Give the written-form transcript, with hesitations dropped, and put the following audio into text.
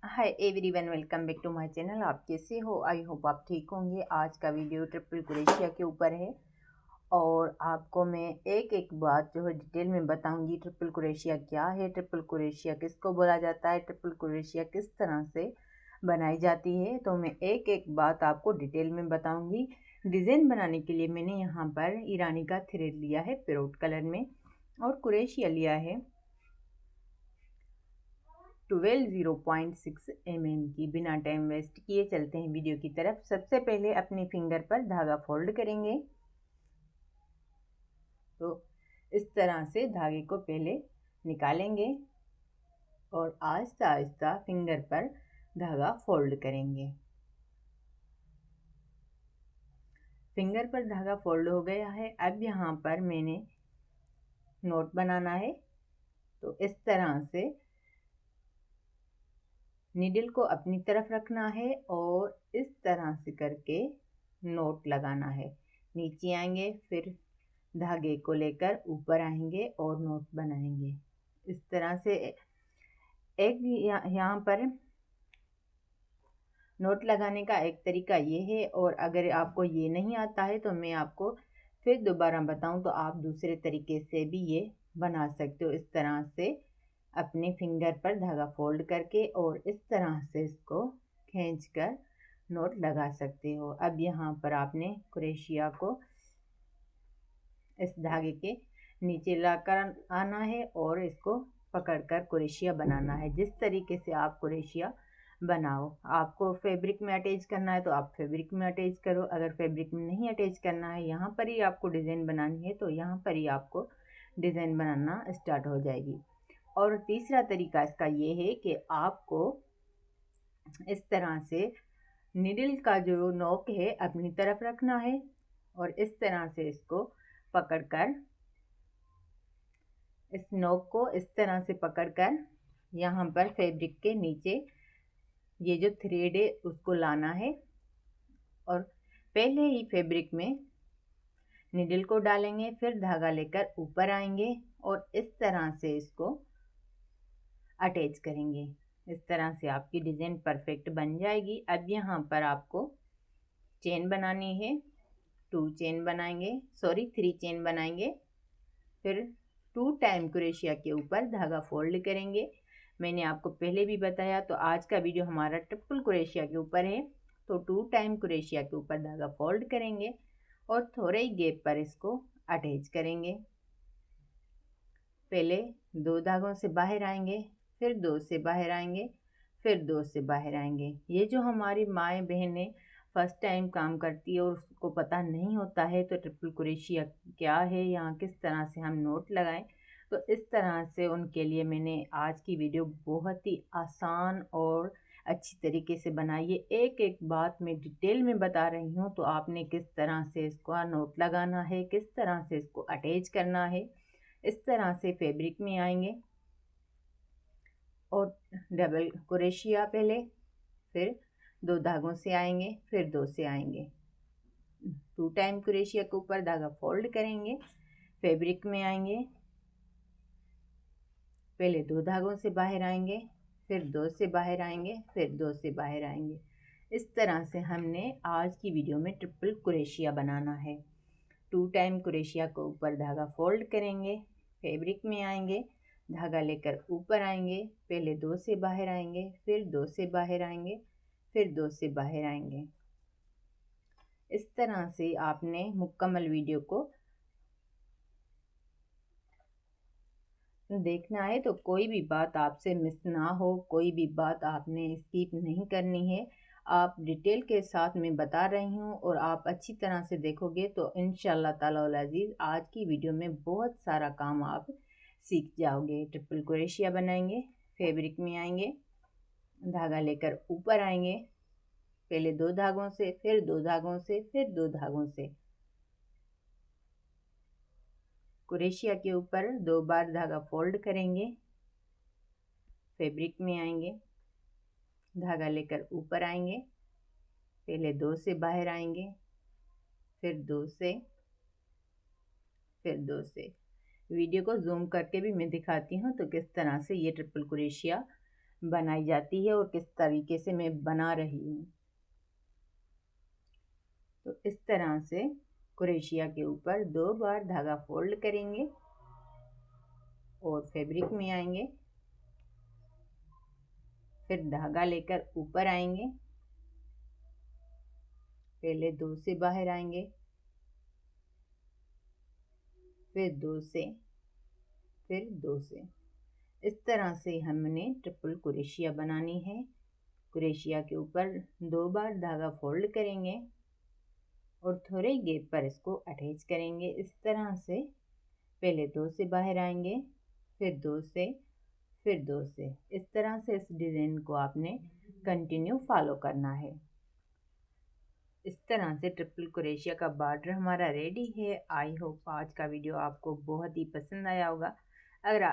Hi everyone, welcome back to my channel. आप कैसे हो? आई होप आप ठीक होंगे। आज का वीडियो ट्रिपल क्रोशिया के ऊपर है और आपको मैं एक एक बात जो है डिटेल में बताऊंगी। ट्रिपल क्रोशिया क्या है, ट्रिपल क्रोशिया किसको बोला जाता है, ट्रिपल क्रोशिया किस तरह से बनाई जाती है, तो मैं एक एक बात आपको डिटेल में बताऊंगी। डिज़ाइन बनाने के लिए मैंने यहाँ पर ईरानी का थ्रेड लिया है पेरोट कलर में और क्रोशिया लिया है 12.6 mm की। बिना टाइम वेस्ट किए चलते हैं वीडियो की तरफ। सबसे पहले अपने फिंगर पर धागा फोल्ड करेंगे। तो इस तरह से धागे को पहले निकालेंगे और आहिस्ता आहिस्ता फिंगर पर धागा फोल्ड करेंगे। फिंगर पर धागा फोल्ड हो गया है। अब यहाँ पर मैंने नोट बनाना है। तो इस तरह से नीडल को अपनी तरफ रखना है और इस तरह से करके नोट लगाना है। नीचे आएंगे, फिर धागे को लेकर ऊपर आएंगे और नोट बनाएंगे। इस तरह से एक यहाँ पर नोट लगाने का एक तरीका ये है, और अगर आपको ये नहीं आता है तो मैं आपको फिर दोबारा बताऊं तो आप दूसरे तरीके से भी ये बना सकते हो। इस तरह से अपने फिंगर पर धागा फोल्ड करके और इस तरह से इसको खींचकर नोट लगा सकते हो। अब यहाँ पर आपने क्रोशिया को इस धागे के नीचे लाकर आना है और इसको पकड़कर क्रोशिया बनाना है। जिस तरीके से आप क्रोशिया बनाओ, आपको फैब्रिक में अटैच करना है तो आप फैब्रिक में अटैच करो। अगर फैब्रिक में नहीं अटैच करना है, यहाँ पर ही आपको डिज़ाइन बनानी है, तो यहाँ पर ही आपको डिज़ाइन बनाना स्टार्ट हो जाएगी। और तीसरा तरीका इसका ये है कि आपको इस तरह से नीडल का जो नोक है अपनी तरफ रखना है और इस तरह से इसको पकड़कर, इस नोक को इस तरह से पकड़कर यहाँ पर फैब्रिक के नीचे ये जो थ्रेड है उसको लाना है और पहले ही फैब्रिक में नीडल को डालेंगे, फिर धागा लेकर ऊपर आएंगे और इस तरह से इसको अटैच करेंगे। इस तरह से आपकी डिज़ाइन परफेक्ट बन जाएगी। अब यहाँ पर आपको चेन बनानी है। 2 चेन बनाएंगे, सॉरी 3 चेन बनाएंगे। फिर 2 टाइम क्रोशिया के ऊपर धागा फोल्ड करेंगे। मैंने आपको पहले भी बताया, तो आज का वीडियो हमारा ट्रिपल क्रोशिया के ऊपर है। तो 2 टाइम क्रोशिया के ऊपर धागा फोल्ड करेंगे और थोड़े ही गैप पर इसको अटैच करेंगे। पहले 2 धागों से बाहर आएंगे, फिर 2 से बाहर आएंगे, फिर 2 से बाहर आएंगे। ये जो हमारी माएँ बहनें फर्स्ट टाइम काम करती है और उसको पता नहीं होता है तो ट्रिपल क्रोशिया क्या है, यहाँ किस तरह से हम नोट लगाएं, तो इस तरह से उनके लिए मैंने आज की वीडियो बहुत ही आसान और अच्छी तरीके से बनाई है। एक एक बात मैं डिटेल में बता रही हूँ, तो आपने किस तरह से इसको नोट लगाना है, किस तरह से इसको अटैच करना है। इस तरह से फैब्रिक में आएंगे और डबल क्रोशिया पहले, फिर 2 धागों से आएंगे, फिर 2 से आएंगे। 2 टाइम क्रोशिया के ऊपर धागा फोल्ड करेंगे, फैब्रिक में आएंगे, पहले 2 धागों से बाहर आएंगे, फिर 2 से बाहर आएंगे, फिर 2 से बाहर आएंगे। इस तरह से हमने आज की वीडियो में ट्रिपल क्रोशिया बनाना है। 2 टाइम क्रोशिया को ऊपर धागा फोल्ड करेंगे, फैब्रिक में आएंगे, धागा लेकर ऊपर आएंगे, पहले 2 से बाहर आएंगे, फिर 2 से बाहर आएंगे, फिर 2 से बाहर आएंगे। इस तरह से आपने मुकम्मल वीडियो को देखना है, तो कोई भी बात आपसे मिस ना हो, कोई भी बात आपने स्किप नहीं करनी है। आप डिटेल के साथ मैं बता रही हूँ और आप अच्छी तरह से देखोगे तो इंशाल्लाह ताला अल अज़ीज़ आज की वीडियो में बहुत सारा काम आप सीख जाओगे। ट्रिपल क्रोशिया बनाएंगे, फैब्रिक में आएंगे, धागा लेकर ऊपर आएंगे, पहले 2 धागों से, फिर 2 धागों से, फिर 2 धागों से। क्रोशिया के ऊपर 2 बार धागा फोल्ड करेंगे, फैब्रिक में आएंगे, धागा लेकर ऊपर आएंगे, पहले 2 से बाहर आएंगे, फिर 2 से, फिर 2 से। वीडियो को जूम करके भी मैं दिखाती हूँ तो किस तरह से ये ट्रिपल क्रोशिया बनाई जाती है और किस तरीके से मैं बना रही हूँ। तो इस तरह से क्रोशिया के ऊपर 2 बार धागा फोल्ड करेंगे और फैब्रिक में आएंगे, फिर धागा लेकर ऊपर आएंगे, पहले 2 से बाहर आएंगे, फिर 2 से, फिर 2 से। इस तरह से हमने ट्रिपल क्रोशिया बनानी है। क्रोशिया के ऊपर 2 बार धागा फोल्ड करेंगे और थोड़े गैप पर इसको अटैच करेंगे। इस तरह से पहले 2 से बाहर आएंगे, फिर 2 से, फिर 2 से। इस तरह से इस डिज़ाइन को आपने कंटिन्यू फॉलो करना है। इस तरह से ट्रिपल क्रोशिया का बॉर्डर हमारा रेडी है। आई होप आज का वीडियो आपको बहुत ही पसंद आया होगा। अगर